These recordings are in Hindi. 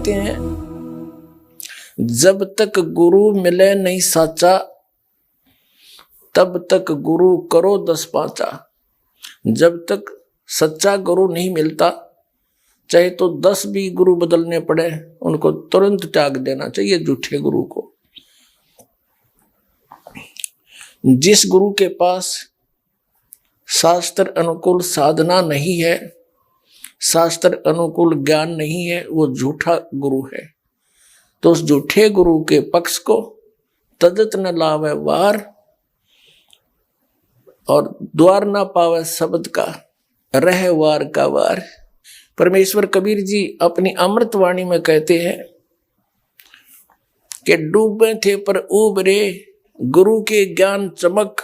कहते हैं, जब तक गुरु मिले नहीं साचा, तब तक गुरु करो 10 पांचा। जब तक सच्चा गुरु नहीं मिलता, चाहे तो 10 भी गुरु बदलने पड़े, उनको तुरंत त्याग देना चाहिए झूठे गुरु को। जिस गुरु के पास शास्त्र अनुकूल साधना नहीं है, शास्त्र अनुकूल ज्ञान नहीं है, वो झूठा गुरु है। तो उस झूठे गुरु के पक्ष को तजत न लावे वार, और द्वार ना पावे शब्द का, रह वार का वार। परमेश्वर कबीर जी अपनी अमृत वाणी में कहते हैं कि डूबे थे पर उबरे, गुरु के ज्ञान चमक,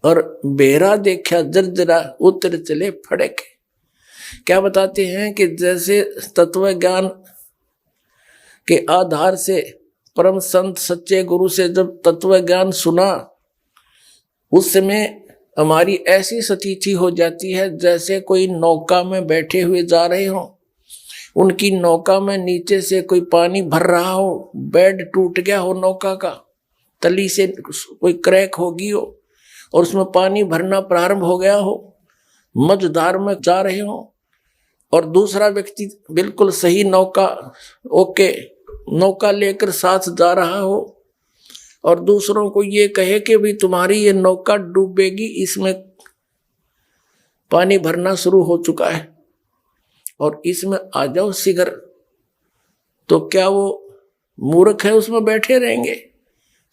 और बेरा देखा जर्जरा, उतर चले फड़क। क्या बताते हैं कि जैसे तत्व ज्ञान के आधार से परम संत सच्चे गुरु से जब तत्व ज्ञान सुना, उस समय हमारी ऐसी स्थिति हो जाती है जैसे कोई नौका में बैठे हुए जा रहे हो, उनकी नौका में नीचे से कोई पानी भर रहा हो, बेड टूट गया हो नौका का, तली से कोई क्रैक होगी हो और उसमें पानी भरना प्रारंभ हो गया हो, मझधार में जा रहे हो, और दूसरा व्यक्ति बिल्कुल सही नौका लेकर साथ जा रहा हो, और दूसरों को ये कहे कि भी तुम्हारी ये नौका डूबेगी, इसमें पानी भरना शुरू हो चुका है और इसमें आ जाओ शीघ्र, तो क्या वो मूर्ख है उसमें बैठे रहेंगे?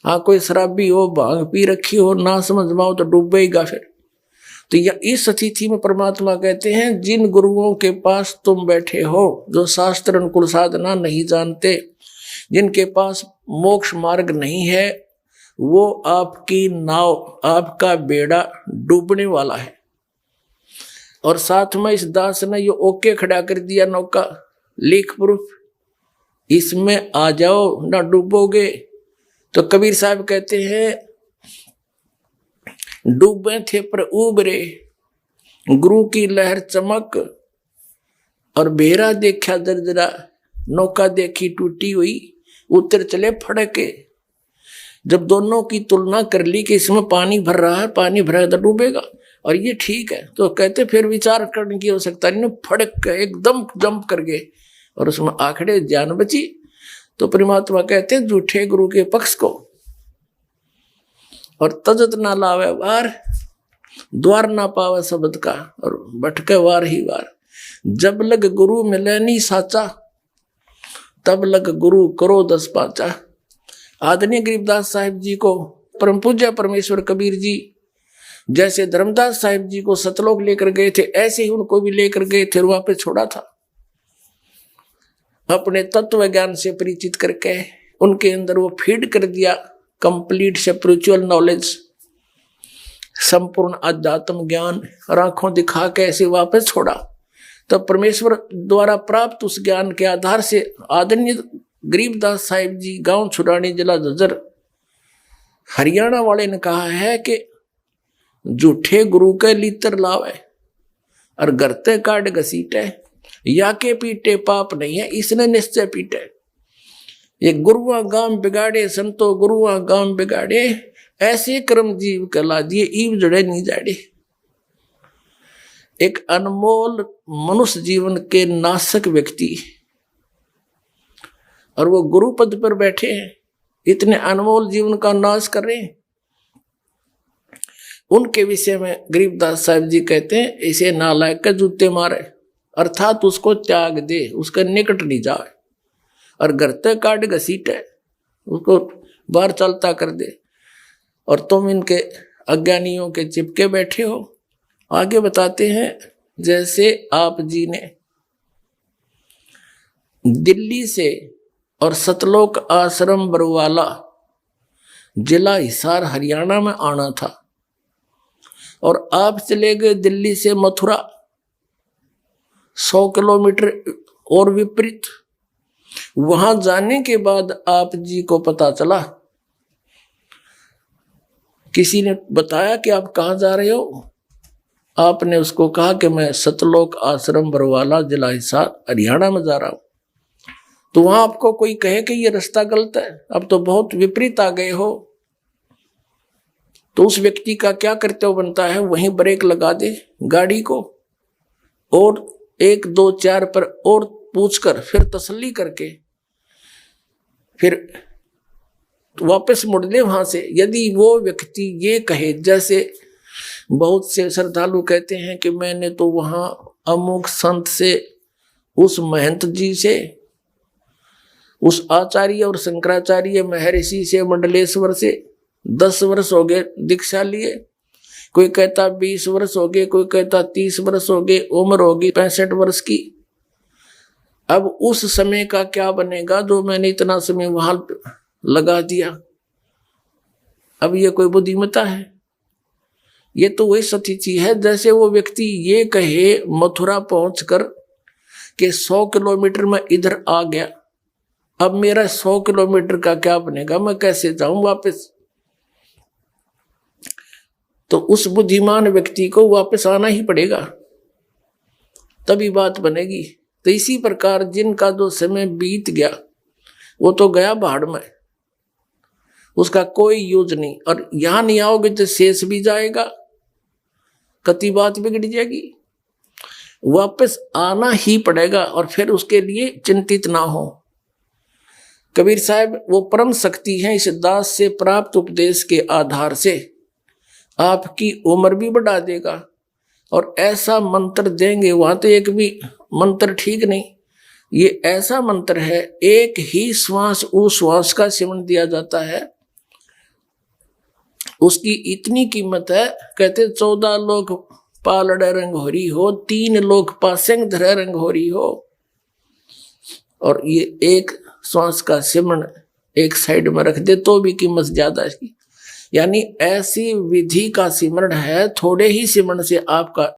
हाँ, कोई शराबी हो, भांग पी रखी हो, ना समझ माओ तो डूबेगा फिर। तो यह इस स्थिति में परमात्मा कहते हैं, जिन गुरुओं के पास तुम बैठे हो, जो शास्त्र अनुकूल साधना नहीं जानते, जिनके पास मोक्ष मार्ग नहीं है, वो आपकी नाव, आपका बेड़ा डूबने वाला है। और साथ में इस दास ने ये ओके खड़ा कर दिया, नौका लीक प्रूफ, इसमें आ जाओ ना डूबोगे। तो कबीर साहब कहते हैं, डूबे थे पर उबरे, गुरु की लहर चमक, और बेरा देखा दरदरा, नौका देखी टूटी हुई, उतर चले फड़के। जब दोनों की तुलना कर ली कि इसमें पानी भर रहा है, पानी भरा तो डूबेगा और ये ठीक है, तो कहते फिर विचार करने की आवश्यकता नहीं, फड़क एकदम जंप कर गए और उसमें आखड़े जान बची। तो परमात्मा कहते हैं, झूठे गुरु के पक्ष को और तजत ना लावे वार, द्वार ना पावे शब्द का, और भटके वार ही वार। जब लग गुरु मिले नहीं साचा, तब लग गुरु करो 10 पांचा। आदरणीय गरीबदास साहिब जी को परम पूज्य परमेश्वर कबीर जी जैसे धर्मदास साहिब जी को सतलोक लेकर गए थे, ऐसे ही उनको भी लेकर गए थे, वहां पे छोड़ा था। अपने तत्व ज्ञान से परिचित करके उनके अंदर वो फीड कर दिया कंप्लीट स्पिरिचुअल नॉलेज, संपूर्ण आध्यात्म ज्ञान, और आंखों दिखा के ऐसे वापस छोड़ा। तब परमेश्वर द्वारा प्राप्त उस ज्ञान के आधार से आदरणीय गरीबदास साहिब जी, गांव छुरानी, जिला झज्जर, हरियाणा वाले ने कहा है कि झूठे गुरु के लीतर लावे और गरते काट घसीटे, या के पीटे पाप नहीं है, इसने निश्चय पीटे। ये गुरुआ गांव बिगाड़े, संतो गुरुआ गांव बिगाड़े, ऐसे कर्म जीव कला दिए, ईव जड़े नहीं जाड़े। एक अनमोल मनुष्य जीवन के नाशक व्यक्ति, और वो गुरु पद पर बैठे हैं, इतने अनमोल जीवन का नाश कर रहे हैं। उनके विषय में गरीबदास साहिब जी कहते हैं, इसे नालायक के जूते मारे, अर्थात उसको त्याग दे, उसके निकट नहीं जाए, और गरते काट घसीटे, उसको बाहर चलता कर दे, और तुम इनके अज्ञानियों के चिपके बैठे हो। आगे बताते हैं, जैसे आप जी ने दिल्ली से और सतलोक आश्रम बरवाला, जिला हिसार, हरियाणा में आना था, और आप चले गए दिल्ली से मथुरा 100 किलोमीटर और विपरीत। वहां जाने के बाद आप जी को पता चला, किसी ने बताया कि आप कहाँ जा रहे हो। आपने उसको कहा कि मैं सतलोक आश्रम बरवाला, जिला हिसार, हरियाणा में जा रहा हूं। तो वहां आपको कोई कहे कि ये रास्ता गलत है, अब तो बहुत विपरीत आ गए हो, तो उस व्यक्ति का क्या कर्तव्य बनता है, वहीं ब्रेक लगा दे गाड़ी को और 1 2 4 पर और पूछकर फिर तसल्ली करके फिर वापस मुड़ ले वहां से। यदि वो व्यक्ति ये कहे, जैसे बहुत से श्रद्धालु कहते हैं कि मैंने तो वहां अमुक संत से, उस महंत जी से, उस आचार्य और शंकराचार्य महर्षि से, मंडलेश्वर से 10 वर्ष हो गए दीक्षा लिए, कोई कहता 20 वर्ष हो गए, कोई कहता 30 वर्ष हो गए, उम्र होगी 65 वर्ष की। अब उस समय का क्या बनेगा जो मैंने इतना समय वहां लगा दिया? अब ये कोई बुद्धिमत्ता है? ये तो वही स्थिति है जैसे वो व्यक्ति ये कहे मथुरा पहुंचकर कि 100 किलोमीटर में इधर आ गया, अब मेरा 100 किलोमीटर का क्या बनेगा, मैं कैसे जाऊं वापस? तो उस बुद्धिमान व्यक्ति को वापस आना ही पड़ेगा, तभी बात बनेगी। तो इसी प्रकार जिनका जो समय बीत गया वो तो गया भाड़ में, उसका कोई यूज नहीं। और यहां नहीं आओगे तो शेष भी जाएगा, कति बात बिगड़ जाएगी, वापस आना ही पड़ेगा। और फिर उसके लिए चिंतित ना हो। कबीर साहब वो परम शक्ति है, इस दास से प्राप्त उपदेश के आधार से आपकी उम्र भी बढ़ा देगा और ऐसा मंत्र देंगे, वहां तो एक भी मंत्र ठीक नहीं, ये ऐसा मंत्र है, एक ही श्वास उस श्वास का सेवन दिया जाता है, उसकी इतनी कीमत है। कहते 14 लोग पालड़े रंग हो रही हो, 3 लोग पासेंग धरे रंग हो रही हो, और ये एक श्वास का सिमरण एक साइड में रख दे तो भी कीमत ज्यादा है। यानी ऐसी विधि का सिमरण है, थोड़े ही सिमरण से आपका